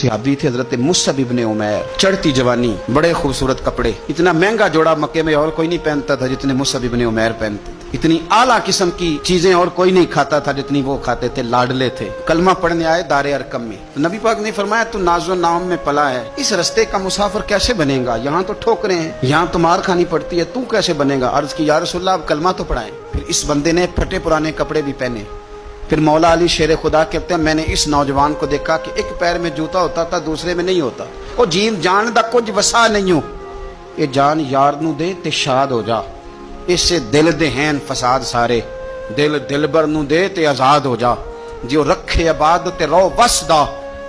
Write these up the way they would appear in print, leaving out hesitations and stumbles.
सहाबी थे हजरत मुसअब इब्ने उमैर, चढ़ती जवानी, बड़े खूबसूरत कपड़े, इतना महंगा जोड़ा मक्के में और कोई नहीं पहनता था जितने मुसअब इब्ने उमैर पहनते थे। इतनी आला किस्म की चीजें और कोई नहीं खाता था जितनी वो खाते थे, लाडले थे। कलमा पढ़ने आए दारे अरकम में, तो नबी पाक ने फरमाया तू नाज़ो नाम में पला है, इस रास्ते का मुसाफिर कैसे बनेगा? यहाँ तो ठोकरे हैं, यहाँ तो मार खानी पड़ती है, तू कैसे बनेगा? अर्ज की या रसूलल्लाह आप कलमा तो पढ़ाएं। फिर इस बंदे ने फटे पुराने कपड़े भी पहने। फिर मौला अली शेर खुदा कहते हैं मैंने इस नौजवान को देखा कि एक पैर में जूता होता था दूसरे में नहीं होता। ओ जीन जान दा कुछ वसा नहीं हो, ये जान यार नू दे ते शाद हो जा, इससे दिल दे हैं फसाद सारे, दिल दिलबर नू दे ते आजाद हो जा, जो रखे आबाद ते रो वसदा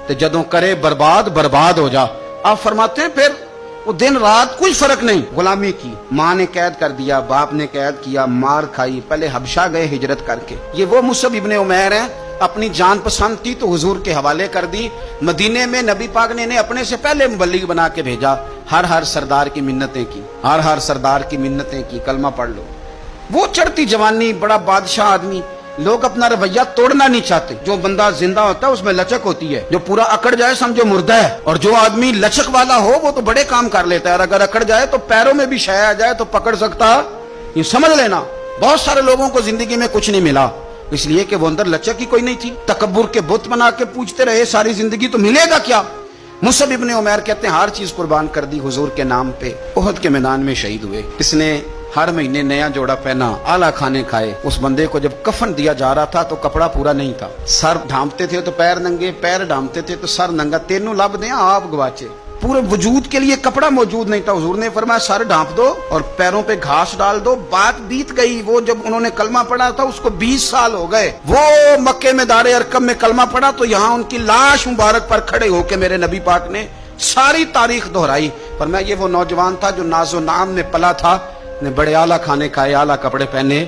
ते जदों करे बर्बाद बर्बाद हो जा। आप फरमाते हैं फिर वो दिन रात कोई फर्क नहीं, गुलामी की, माँ ने कैद कर दिया, बाप ने कैद किया, मार खाई, पहले हबशा गए हिजरत करके। ये वो मुसअब इब्ने उमैर हैं, अपनी जान पसंद थी तो हुजूर के हवाले कर दी। मदीने में नबी पाक ने इन्हें अपने से पहले मुबल्लिग बना के भेजा। हर सरदार की मिन्नतें की, हर सरदार की मिन्नतें की, कलमा पढ़ लो। वो चढ़ती जवानी, बड़ा बादशाह आदमी, लोग अपना रवैया तोड़ना नहीं चाहते। जो बंदा जिंदा होता है उसमें लचक होती है, जो पूरा अकड़ जाए समझो मुर्दा है, और जो आदमी लचक वाला हो वो तो बड़े काम कर लेता है, और अगर अकड़ जाए तो पैरों में भी शय आ जाए तो पकड़ सकता। ये समझ लेना, बहुत सारे लोगों को जिंदगी में कुछ नहीं मिला इसलिए कि वो अंदर लचक ही कोई नहीं थी। तकब्बुर के बुत बना के पूछते रहे सारी जिंदगी, तो मिलेगा क्या? मुसअब इब्ने उमैर कहते हैं हर चीज कुर्बान कर दी हुजूर के नाम पे, उहद के मैदान में शहीद हुए। इसने हर महीने नया जोड़ा पहना, आला खाने खाए। उस बंदे को जब कफन दिया जा रहा था तो कपड़ा पूरा नहीं था, सर ढांपते थे तो पैर नंगे, पैर ढांपते थे तो सर नंगा, तेनों लब दे आप गवाचे। पूरे वजूद के लिए कपड़ा मौजूद नहीं था। हुजूर ने फरमाया सर ढांप दो और पैरों पे घास डाल दो। बात बीत गई, वो जब उन्होंने कलमा पढ़ा था उसको 20 साल हो गए। वो मक्के में दारे अरकम में कलमा पढ़ा तो यहाँ उनकी लाश मुबारक पर खड़े होकर मेरे नबी पाक ने सारी तारीख दोहराई। फरमाया ये वो नौजवान था जो नाजो नाम में पला था, ने बड़े आला खाने खाए, आला कपड़े पहने,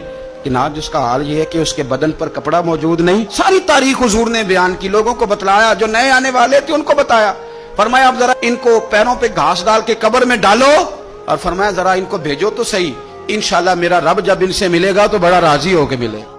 कि आज उसका हाल ये है कि उसके बदन पर कपड़ा मौजूद नहीं। सारी तारीख हुजूर ने बयान की, लोगों को बतलाया, जो नए आने वाले थे उनको बताया। फरमाया अब जरा इनको पैरों पे घास डाल के कब्र में डालो, और फरमाया जरा इनको भेजो तो सही, इंशाल्लाह मेरा रब जब इनसे मिलेगा तो बड़ा राजी होके मिले।